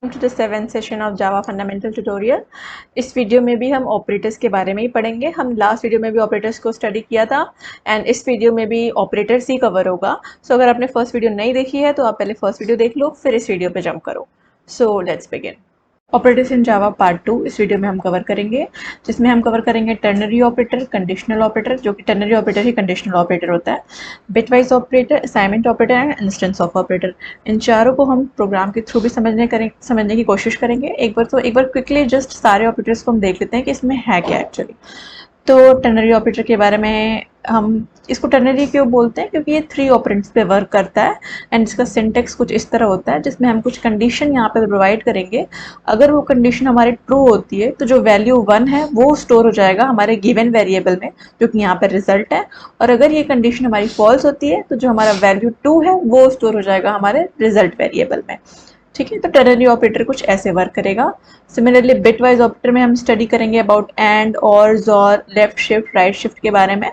To the 7th session of Java fundamental tutorial. इस video में भी हम ऑपरेटर्स के बारे में ही पढ़ेंगे। हम लास्ट वीडियो में भी ऑपरेटर्स को स्टडी किया था एंड इस वीडियो में भी ऑपरेटर्स ही कवर होगा। सो अगर आपने फर्स्ट वीडियो नहीं देखी है तो आप पहले फर्स्ट वीडियो देख लो, फिर इस वीडियो पे जंप करो। So let's begin. Operators in Java part 2 इस वीडियो में हम कवर करेंगे, जिसमें हम कवर करेंगे टर्नरी ऑपरेटर, कंडीशनल ऑपरेटर, जो कि टर्नरी ऑपरेटर ही कंडीशनल ऑपरेटर होता है, bitwise operator, assignment operator and instance of operator. इन चारों को हम प्रोग्राम के थ्रू भी समझने की कोशिश करेंगे। एक बार क्विकली जस्ट सारे ऑपरेटर्स को हम देख लेते हैं कि इसमें है क्या एक्चुअली। तो टर्नरी ऑपरेटर के बारे में हम इसको टर्नरी क्यों बोलते हैं, क्योंकि ये 3 ऑपरेंड्स पे वर्क करता है एंड इसका सिंटेक्स कुछ इस तरह होता है, जिसमें हम कुछ कंडीशन यहाँ पे प्रोवाइड करेंगे। अगर वो कंडीशन हमारी ट्रू होती है तो जो वैल्यू 1 है वो स्टोर हो जाएगा हमारे गिवन वेरिएबल में, जो कि यहाँ पे रिजल्ट है। और अगर ये कंडीशन हमारी फॉल्स होती है तो जो हमारा वैल्यू 2 है वो स्टोर हो जाएगा हमारे रिजल्ट वेरिएबल में। ठीक है, तो टर्नरी ऑपरेटर कुछ ऐसे वर्क करेगा। सिमिलरली बिटवाइज ऑपरेटर में हम स्टडी करेंगे अबाउट एंड, और, ज़ोर, लेफ्ट शिफ्ट, राइट शिफ्ट के बारे में।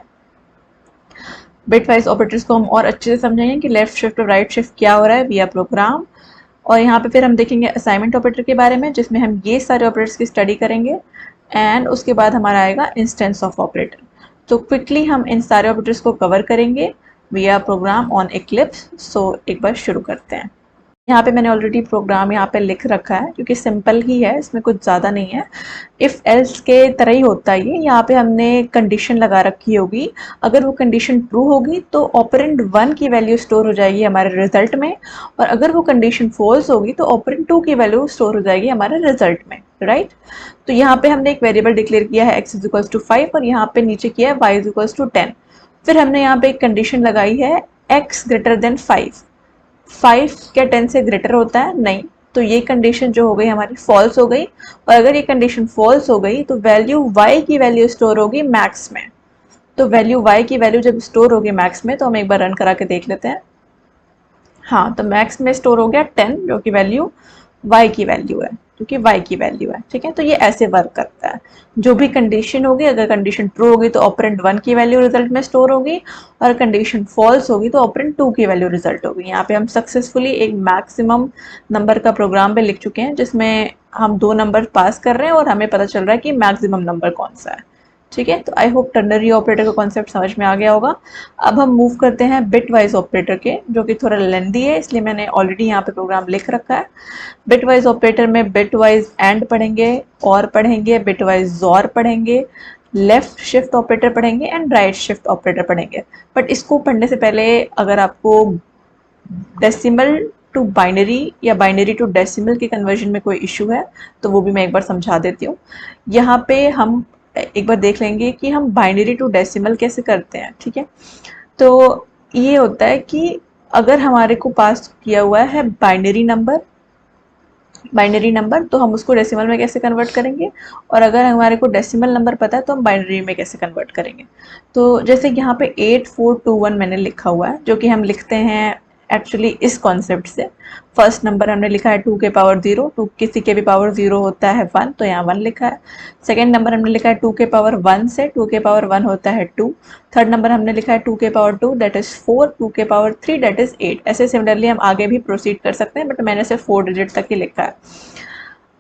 बिटवाइज ऑपरेटर्स को हम और अच्छे से समझेंगे कि लेफ्ट शिफ्ट और राइट शिफ्ट क्या हो रहा है विया प्रोग्राम। और यहाँ पे फिर हम देखेंगे असाइनमेंट ऑपरेटर के बारे में, जिसमें हम ये सारे ऑपरेटर्स की स्टडी करेंगे एंड उसके बाद हमारा आएगा इंस्टेंस ऑफ ऑपरेटर। तो क्विकली हम इन सारे ऑपरेटर्स को कवर करेंगे विया प्रोग्राम ऑन इक्लिप्स। सो एक बार शुरू करते हैं। यहाँ पे मैंने ऑलरेडी प्रोग्राम यहाँ पे लिख रखा है, क्योंकि सिंपल ही है, इसमें कुछ ज़्यादा नहीं है। इफ़ एल्स के तरह ही होता है ये। यहाँ पे हमने कंडीशन लगा रखी होगी। अगर वो कंडीशन ट्रू होगी तो ऑपरेंड 1 की वैल्यू स्टोर हो जाएगी हमारे रिजल्ट में, और अगर वो कंडीशन फॉल्स होगी तो ऑपरेंड 2 की वैल्यू स्टोर हो जाएगी हमारे रिजल्ट में, राइट। तो यहाँ पे हमने एक वेरिएबल डिक्लेयर किया है x इक्वल्स टू 5 और यहाँ पे नीचे किया है y इक्वल्स टू 10। फिर हमने यहाँ पे एक कंडीशन लगाई है x ग्रेटर देन 5। 5 क्या 10 से ग्रेटर होता है? नहीं। तो ये कंडीशन जो हो गई हमारी फॉल्स हो गई, और अगर ये कंडीशन फॉल्स हो गई तो वैल्यू y की वैल्यू स्टोर होगी मैक्स में। तो वैल्यू y की वैल्यू जब स्टोर होगी मैक्स में, तो हम एक बार रन करा के देख लेते हैं। हाँ, तो मैक्स में स्टोर हो गया 10, जो कि वैल्यू y की वैल्यू है, क्योंकि y की वैल्यू है। ठीक है, तो ये ऐसे वर्क करता है। जो भी कंडीशन होगी, अगर कंडीशन ट्रू होगी तो ऑपरेंड 1 की वैल्यू रिजल्ट में स्टोर होगी, और कंडीशन फॉल्स होगी तो ऑपरेंड 2 की वैल्यू रिजल्ट होगी। यहाँ पे हम सक्सेसफुली एक मैक्सिमम नंबर का प्रोग्राम पे लिख चुके हैं, जिसमें हम 2 नंबर पास कर रहे हैं और हमें पता चल रहा है कि मैक्सिमम नंबर कौन सा है। ठीक है, तो आई होप टर्नरी ऑपरेटर का कॉन्सेप्ट समझ में आ गया होगा। अब हम मूव करते हैं बिटवाइज ऑपरेटर के, जो कि थोड़ा लेंदी है, इसलिए मैंने ऑलरेडी यहाँ पे प्रोग्राम लिख रखा है। बिटवाइज ऑपरेटर में बिटवाइज एंड पढ़ेंगे, और पढ़ेंगे, बिटवाइज ज़ोर पढ़ेंगे, लेफ्ट शिफ्ट ऑपरेटर पढ़ेंगे एंड राइट शिफ्ट ऑपरेटर पढ़ेंगे। बट इसको पढ़ने से पहले अगर आपको डेसिमल टू बाइनरी या बाइनरी टू डेसिमल की कन्वर्जन में कोई इशू है तो वो भी मैं एक बार समझा देती हूँ। यहाँ पे हम एक बार देख लेंगे कि हम बाइनरी टू डेसिमल कैसे करते हैं। ठीक है, तो ये होता है कि अगर हमारे को पास किया हुआ है बाइनरी नंबर, तो हम उसको डेसिमल में कैसे कन्वर्ट करेंगे, और अगर हमारे को डेसिमल नंबर पता है तो हम बाइनरी में कैसे कन्वर्ट करेंगे। तो जैसे यहाँ पे 8421 मैंने लिखा हुआ है, जो कि हम लिखते हैं एक्चुअली इस कॉन्सेप्ट से। फर्स्ट नंबर हमने लिखा है 2 के पावर 0, 2 किसी के भी पावर 0 होता है 1, तो यहाँ 1 लिखा है। सेकेंड नंबर हमने लिखा है 2 के पावर 1 से, 2 के पावर 1 होता है 2। थर्ड नंबर हमने लिखा है 2 के पावर 2 दैट इज 4, 2 के पावर 3 दैट इज 8। ऐसे सिमिलरली हम आगे भी प्रोसीड कर सकते हैं, बट मैंने सिर्फ 4 डिजिट तक ही लिखा है।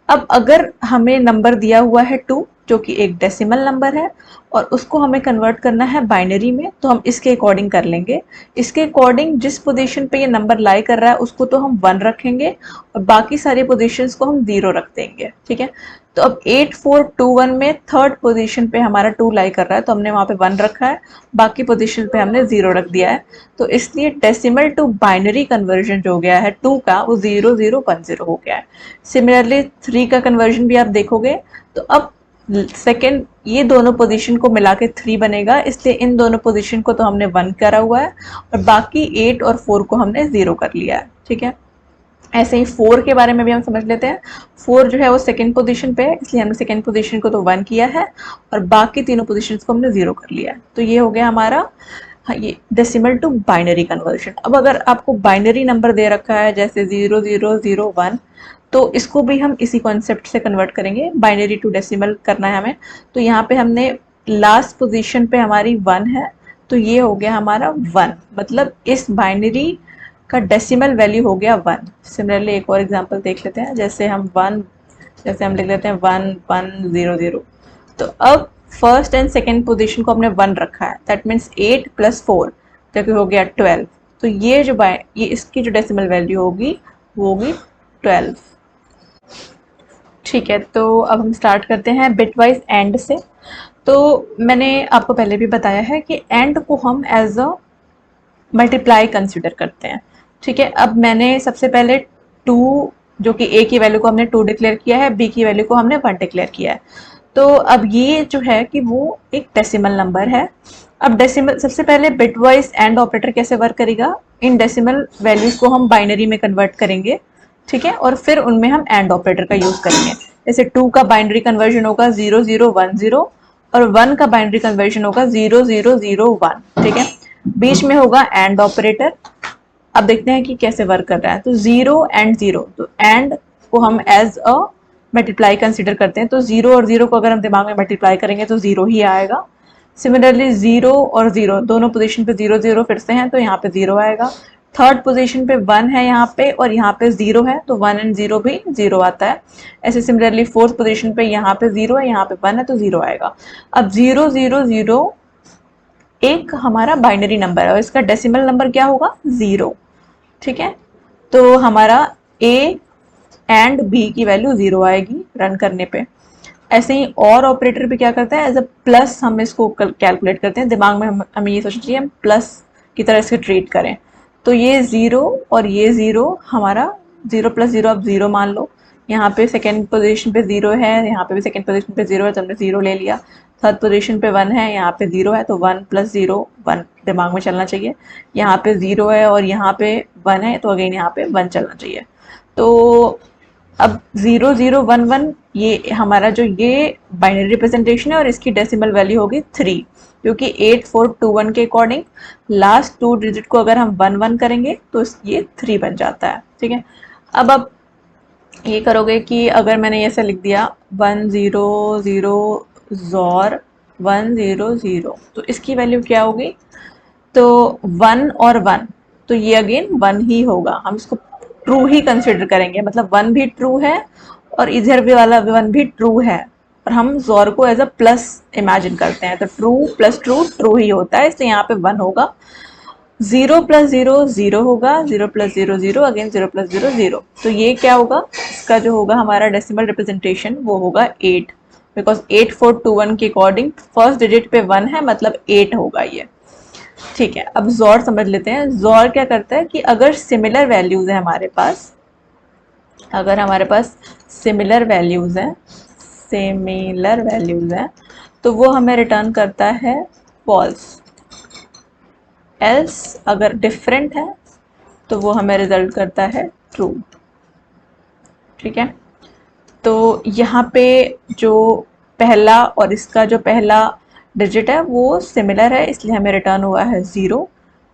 अब अगर हमें नंबर दिया हुआ है 2, जो कि एक डेसिमल नंबर है, और उसको हमें कन्वर्ट करना है बाइनरी में, तो हम इसके अकॉर्डिंग कर लेंगे। इसके अकॉर्डिंग जिस पोजीशन पे ये नंबर लाई कर रहा है उसको तो हम 1 रखेंगे, और बाकी सारी पोजीशंस को हम 0 रख देंगे। ठीक है, तो अब 8421 में थर्ड पोजीशन पे हमारा 2 लाई कर रहा है, तो हमने वहाँ पे 1 रखा है, बाकी पोजीशन पे हमने 0 रख दिया है। तो इसलिए डेसिमल टू बाइनरी कन्वर्जन जो हो गया है 2 का, वो 0010 हो गया है। सिमिलरली 3 का कन्वर्जन भी आप देखोगे तो अब सेकेंड ये दोनों पोजीशन को मिला के 3 बनेगा, इसलिए इन दोनों पोजीशन को तो हमने 1 करा हुआ है, और बाकी 8 और 4 को हमने 0 कर लिया है। ठीक है, ऐसे ही 4 के बारे में भी हम समझ लेते हैं। 4 जो है वो सेकेंड पोजीशन पे है, इसलिए हमने सेकेंड पोजीशन को तो 1 किया है, और बाकी तीनों पोजीशंस को हमने 0 कर लिया है। तो ये हो गया हमारा, हाँ, ये डेसिमल टू बाइनरी कन्वर्जन। अब अगर आपको बाइनरी नंबर दे रखा है जैसे 0001, तो इसको भी हम इसी कॉन्सेप्ट से कन्वर्ट करेंगे। बाइनरी टू डेसिमल करना है हमें, तो यहाँ पे हमने लास्ट पोजीशन पे हमारी 1 है, तो ये हो गया हमारा 1। मतलब इस बाइनरी का डेसिमल वैल्यू हो गया 1। सिमिलरली एक और एग्जांपल देख लेते हैं, जैसे हम लिख लेते हैं 1100। तो अब फर्स्ट एंड सेकेंड पोजीशन को हमने 1 रखा है, दैट मीन्स 8 + 4 जो कि हो गया 12। तो ये इसकी जो डेसिमल वैल्यू होगी वो होगी 12। ठीक है, तो अब हम स्टार्ट करते हैं बिटवाइज एंड से। तो मैंने आपको पहले भी बताया है कि एंड को हम एज अ मल्टीप्लाई कंसिडर करते हैं। ठीक है, अब मैंने सबसे पहले 2 जो कि ए की वैल्यू को हमने 2 डिक्लेयर किया है, बी की वैल्यू को हमने 1 डिक्लेयर किया है। तो अब ये जो है कि वो एक डेसिमल नंबर है। अब डेसिमल सबसे पहले बिटवाइज एंड ऑपरेटर कैसे वर्क करेगा, इन डेसिमल वैल्यूज को हम बाइनरी में कन्वर्ट करेंगे। ठीक है, और फिर उनमें हम एंड ऑपरेटर का यूज करेंगे। जैसे 2 का बाइनरी कन्वर्जन होगा 0010 और 1 का बाइनरी कन्वर्जन होगा 0001। ठीक है, बीच में होगा एंड ऑपरेटर। अब देखते हैं कि कैसे वर्क कर रहा है। तो 0 और 0, तो एंड को हम एज अ मल्टीप्लाई कंसिडर करते हैं। तो 0 और 0 को अगर हम दिमाग में मल्टीप्लाई करेंगे तो 0 ही आएगा। सिमिलरली 0 और 0 दोनों पोजीशन पे 0 0 फिर से हैं, तो यहाँ पे 0 आएगा। थर्ड पोजीशन पे 1 है यहाँ पे, और यहाँ पे 0 है, तो 1 एंड 0 भी 0 आता है। ऐसे सिमिलरली फोर्थ पोजीशन पे यहाँ पे 0 है, यहाँ पे 1 है, तो 0 आएगा। अब 0 0 0 एक हमारा बाइनरी नंबर है और इसका डेसिमल नंबर क्या होगा, 0। ठीक है, तो हमारा ए एंड बी की वैल्यू 0 आएगी रन करने पे। ऐसे ही और ऑपरेटर भी क्या करता है, एज अ प्लस हम इसको कैलकुलेट करते हैं। दिमाग में हमें ये सोचना चाहिए हम प्लस की तरह इसको ट्रीट करें। तो ये 0 और ये 0 हमारा 0 + 0 आप 0 मान लो। यहाँ पे सेकेंड पोजीशन पे 0 है, यहाँ पे भी सेकेंड पोजीशन पे 0 है, तो हमने 0 ले लिया। थर्ड पोजीशन पे 1 है, यहाँ पे 0 है, तो 1 + 0 1 दिमाग में चलना चाहिए। यहाँ पे 0 है और यहाँ पे 1 है, तो अगेन यहाँ पे 1 चलना चाहिए। तो अब 0011 ये हमारा जो ये बाइनरी रिप्रेजेंटेशन है और इसकी डेसिमल वैल्यू होगी 3, क्योंकि 8421 के अकॉर्डिंग लास्ट 2 डिजिट को अगर हम 1 1 करेंगे तो ये 3 बन जाता है। ठीक है, अब आप ये करोगे कि अगर मैंने ऐसे लिख दिया 100 ज़ोर 100, तो इसकी वैल्यू क्या होगी, तो 1 और 1, तो ये अगेन 1 ही होगा। हम इसको ट्रू ही कंसिडर करेंगे, मतलब 1 भी ट्रू है और इधर भी वाला 1 भी ट्रू है, और हम जोर को एज अ प्लस इमेजिन करते हैं, तो ट्रू प्लस ट्रू ट्रू ही होता है, इसलिए यहाँ पे 1 होगा। 0 + 0 0 होगा, 0 + 0 0, अगेन 0 + 0 0। तो ये क्या होगा, इसका जो होगा हमारा डेसिमल रिप्रेजेंटेशन वो होगा 8, बिकॉज 8421 के अकॉर्डिंग फर्स्ट डिजिट पे 1 है, मतलब 8 होगा ये। ठीक है, अब जोर समझ लेते हैं। जोर क्या करता है कि अगर सिमिलर वैल्यूज है हमारे पास, अगर हमारे पास सिमिलर वैल्यूज हैं, तो वो हमें रिटर्न करता है फॉल्स। एल्स अगर डिफरेंट है तो वो हमें रिजल्ट करता है ट्रू। ठीक है, तो यहाँ पे जो पहला और इसका जो पहला डिजिट है वो सिमिलर है, इसलिए हमें रिटर्न हुआ है 0।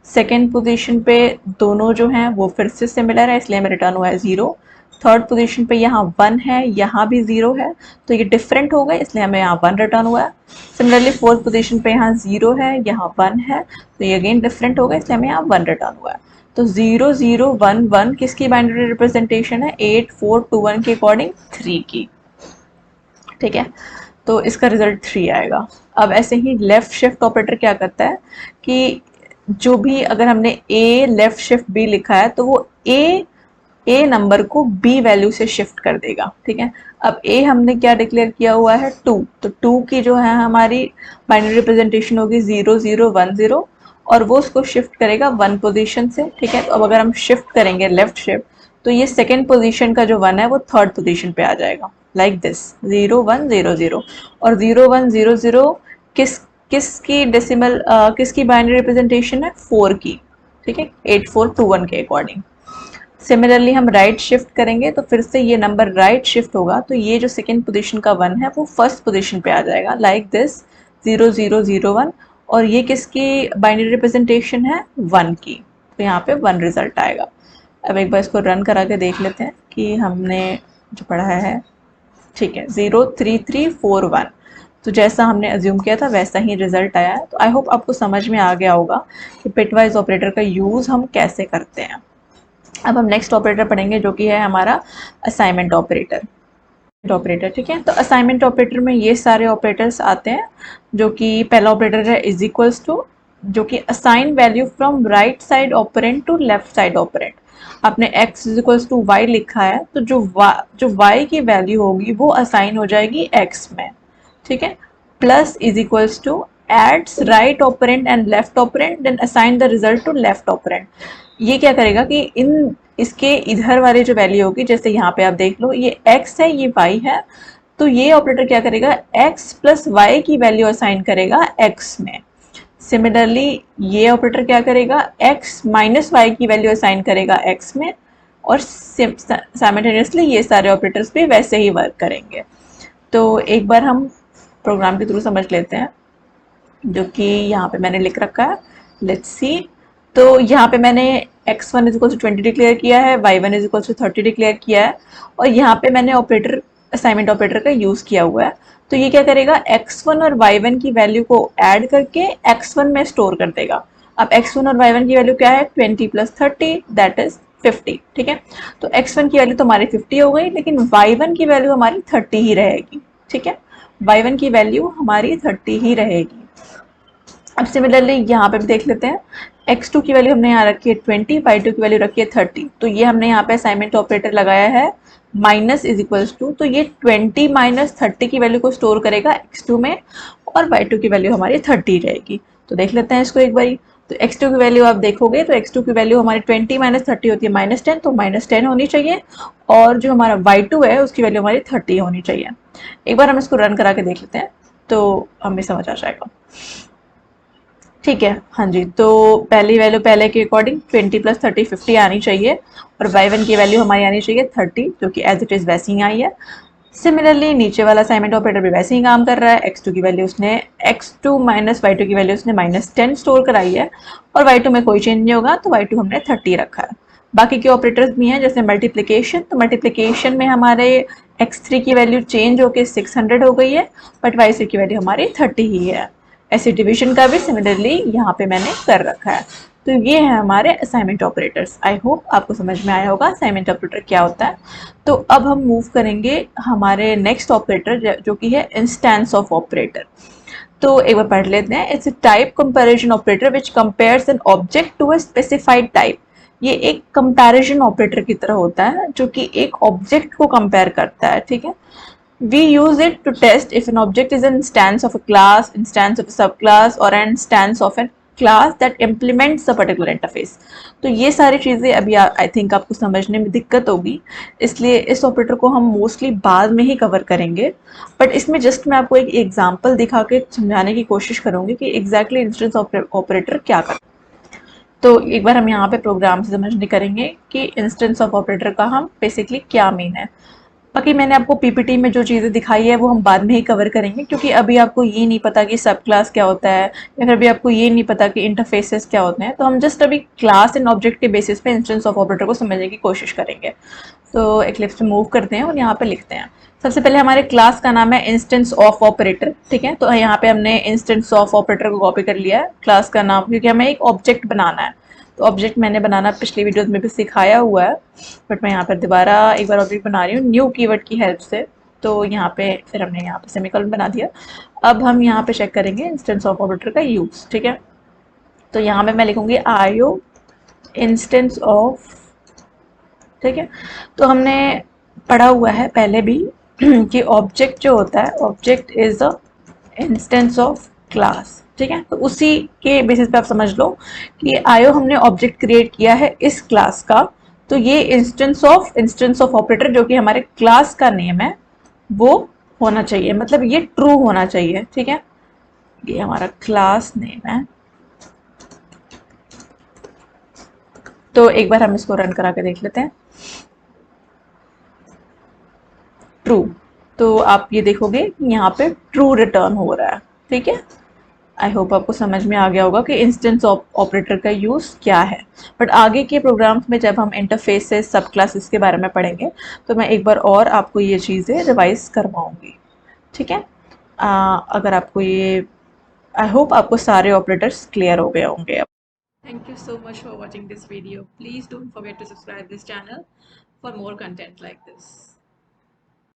सेकेंड पोजीशन पे दोनों जो हैं वो फिर से सिमिलर है, इसलिए हमें रिटर्न हुआ है 0। थर्ड पोजीशन पे यहाँ 1 है, यहाँ भी 0 है, तो ये डिफरेंट हो गए, इसलिए हमें यहाँ 1 रिटर्न हुआ है। सिमिलरली फोर्थ पोजीशन पे यहाँ 0 है, यहाँ 1 है, तो ये अगेन डिफरेंट हो गए, इसलिए हमें यहाँ 1 रिटर्न हुआ है। तो 0011 किसकी बाइनरी रिप्रेजेंटेशन है, 8421 के अकॉर्डिंग 3 की। ठीक है, तो इसका रिजल्ट 3 आएगा। अब ऐसे ही लेफ्ट शिफ्ट ऑपरेटर क्या करता है कि जो भी अगर हमने ए लेफ्ट शिफ्ट बी लिखा है, तो वो ए नंबर को बी वैल्यू से शिफ्ट कर देगा। ठीक है, अब ए हमने क्या डिक्लेयर किया हुआ है 2, तो 2 की जो है हमारी बाइनरी रिप्रेजेंटेशन होगी 0010, और वो उसको शिफ्ट करेगा 1 पोजीशन से। ठीक है, तो अब अगर हम शिफ्ट करेंगे लेफ्ट शिफ्ट, तो ये सेकेंड पोजीशन का जो 1 है वो थर्ड पोजीशन पे आ जाएगा, लाइक दिस 0100। और 0100 किसकी डेसिमल किसकी बाइनरी रिप्रेजेंटेशन है, 4 की। ठीक है, 8421 के अकॉर्डिंग। सिमिलरली हम राइट शिफ्ट करेंगे तो फिर से ये नंबर राइट शिफ्ट होगा, तो ये जो सेकेंड पोजीशन का 1 है वो फर्स्ट पोजीशन पे आ जाएगा, लाइक दिस 0001। और ये किसकी बाइनरी रिप्रेजेंटेशन है, 1 की, तो यहाँ पे 1 रिजल्ट आएगा। अब एक बार इसको रन करा के देख लेते हैं कि हमने जो पढ़ा है। ठीक है, 03341, तो जैसा हमने अज्यूम किया था वैसा ही रिजल्ट आया है। तो आई होप आपको समझ में आ गया होगा कि बिटवाइज ऑपरेटर का यूज़ हम कैसे करते हैं। अब हम नेक्स्ट ऑपरेटर पढ़ेंगे जो कि है हमारा असाइनमेंट ऑपरेटर। ठीक है, तो असाइनमेंट ऑपरेटर में ये सारे ऑपरेटर्स आते हैं, जो कि पहला ऑपरेटर है इज इक्वल्स टू, जो कि assign value from right side operand to left side operand. आपने x is equals to y लिखा है, तो जो y की वैल्यू होगी वो असाइन हो जाएगी x में। ठीक है, plus is equals to adds right operand and left operand then assign the result to left operand. ये क्या करेगा कि इन इसके इधर वाले जो वैल्यू होगी, जैसे यहाँ पे आप देख लो ये x है ये y है, तो ये ऑपरेटर क्या करेगा x प्लस वाई की वैल्यू असाइन करेगा x में। सिमिलरली ये ऑपरेटर क्या करेगा x माइनस वाई की वैल्यू असाइन करेगा x में, और साइमल्टेनियसली ये सारे ऑपरेटर्स भी वैसे ही वर्क करेंगे। तो एक बार हम प्रोग्राम के थ्रू समझ लेते हैं, जो कि यहाँ पे मैंने लिख रखा है। लेट्स सी, तो यहाँ पे मैंने x1 is equal to 20 declare किया है, y1 is equal to 30 declare किया है, और यहाँ पे मैंने ऑपरेटर असाइनमेंट ऑपरेटर का यूज़ किया हुआ है। तो ये क्या करेगा x1 और y1 की वैल्यू को ऐड करके x1 में स्टोर कर देगा। अब x1 और y1 की वैल्यू क्या है 20 प्लस 30 दैट इज 50। ठीक है, तो x1 की वैल्यू तो हमारी 50 हो गई, लेकिन y1 की वैल्यू हमारी 30 ही रहेगी। ठीक है, y1 की वैल्यू हमारी 30 ही रहेगी। अब सिमिलरली यहाँ पे भी देख लेते हैं, x2 की वैल्यू हमने यहाँ रखी है 20, y2 की वैल्यू रखी है 30, तो ये हमने यहाँ पे असाइनमेंट ऑपरेटर लगाया है माइनस इज इक्वल्स टू, तो ये 20 माइनस 30 की वैल्यू को स्टोर करेगा x2 में, और y2 की वैल्यू हमारी 30 रहेगी। तो देख लेते हैं इसको एक बारी। तो x2 की वैल्यू आप देखोगे तो x2 की वैल्यू हमारी 20 माइनस 30 होती है -10, तो -10 होनी चाहिए, और जो हमारा y2 है उसकी वैल्यू हमारी 30 होनी चाहिए। एक बार हम इसको रन करा के देख लेते हैं तो हमें समझ आ जाएगा। ठीक है, हाँ जी, तो पहली वैल्यू पहले के अकॉर्डिंग 20 प्लस 30 50 आनी चाहिए, और y1 की वैल्यू हमारी आनी चाहिए 30, जो कि एज इट इज़ वैसे ही आई है। सिमिलरली नीचे वाला असाइनमेंट ऑपरेटर भी वैसे ही काम कर रहा है। x2 की वैल्यू उसने x2 माइनस y2 की वैल्यू उसने -10 स्टोर कराई है, और y2 में कोई चेंज नहीं होगा, तो y2 हमने 30 रखा है। बाकी के ऑपरेटर्स भी हैं, जैसे मल्टीप्लिकेशन, तो मल्टीप्लिकेशन में हमारे x3 की वैल्यू चेंज होकर 600 हो गई है, बट y3 की वैल्यू हमारी 30 ही है। ऐसे डिवीजन का भी सिमिलरली यहाँ पे मैंने कर रखा है। तो ये है हमारे असाइनमेंट ऑपरेटर्स। आई होप आपको समझ में आया होगा असाइनमेंट ऑपरेटर क्या होता है। तो अब हम मूव करेंगे हमारे नेक्स्ट ऑपरेटर, जो कि है इंस्टेंस ऑफ ऑपरेटर। तो एक बार पढ़ लेते हैं। It's a type comparison operator which compares an object to a specified type. ये एक कंपैरिजन ऑपरेटर की तरह होता है, जो कि एक ऑब्जेक्ट को कंपेयर करता है। ठीक है, we use it to test if an object is an instance of a class, instance of a subclass, or an instance of a class that implements a particular interface। तो ये सारी चीज़ें अभी आई थिंक आपको समझने में दिक्कत होगी, इसलिए इस ऑपरेटर को हम मोस्टली बाद में ही कवर करेंगे। बट इसमें जस्ट मैं आपको एक एग्जांपल दिखा के समझाने की कोशिश करूँगी कि एग्जैक्टली इंस्टेंस ऑपरेटर क्या करता है। तो एक बार हम यहाँ पे प्रोग्राम से समझने करेंगे कि इंस्टेंस ऑफ ऑपरेटर का हम बेसिकली क्या मीन है। बाकी मैंने आपको पीपीटी में जो चीज़ें दिखाई है वो हम बाद में ही कवर करेंगे, क्योंकि अभी आपको ये नहीं पता कि सब क्लास क्या होता है, या फिर अभी आपको ये नहीं पता कि इंटरफेसेस क्या होते हैं। तो हम जस्ट अभी क्लास एंड ऑब्जेक्ट के बेसिस पे इंस्टेंस ऑफ ऑपरेटर को समझने की कोशिश करेंगे। तो एक्लिप्स में मूव करते हैं और यहाँ पे लिखते हैं। सबसे पहले हमारे क्लास का नाम है इंस्टेंस ऑफ ऑपरेटर। ठीक है, तो यहाँ पे हमने इंस्टेंस ऑफ ऑपरेटर को कॉपी कर लिया है क्लास का नाम, क्योंकि हमें एक ऑब्जेक्ट बनाना है। तो ऑब्जेक्ट मैंने बनाना पिछली वीडियोस में भी सिखाया हुआ है, बट मैं यहाँ पर दोबारा एक बार ऑब्जेक्ट बना रही हूँ न्यू कीवर्ड की हेल्प से। तो यहाँ पे फिर हमने यहाँ पे सेमीकोलन बना दिया। अब हम यहाँ पे चेक करेंगे इंस्टेंस ऑफ ऑपरेटर का यूज़। ठीक है, तो यहाँ पे मैं लिखूँगी आईओ इंस्टेंस ऑफ। ठीक है, तो हमने पढ़ा हुआ है पहले भी कि ऑब्जेक्ट जो होता है, object is a instance of class. ठीक है, तो उसी के बेसिस पे आप समझ लो कि आयो हमने ऑब्जेक्ट क्रिएट किया है इस क्लास का, तो ये इंस्टेंस ऑफ ऑपरेटर जो कि हमारे क्लास का नेम है वो होना चाहिए, मतलब ये ट्रू होना चाहिए। ठीक है, ये हमारा क्लास नेम है। तो एक बार हम इसको रन करा के देख लेते हैं। ट्रू, तो आप ये देखोगे यहाँ पे ट्रू रिटर्न हो रहा है। ठीक है, आई होप आपको समझ में आ गया होगा कि इंस्टेंस ऑपरेटर का यूज़ क्या है। बट आगे के प्रोग्राम्स में जब हम इंटरफेसेस सब क्लासेस के बारे में पढ़ेंगे तो मैं एक बार और आपको ये चीज़ें रिवाइज करवाऊंगी। ठीक है, अगर आपको ये, आई होप आपको सारे ऑपरेटर्स क्लियर हो गए होंगे अब। Thank you so much for watching this video. Please don't forget to subscribe this channel for more content like this.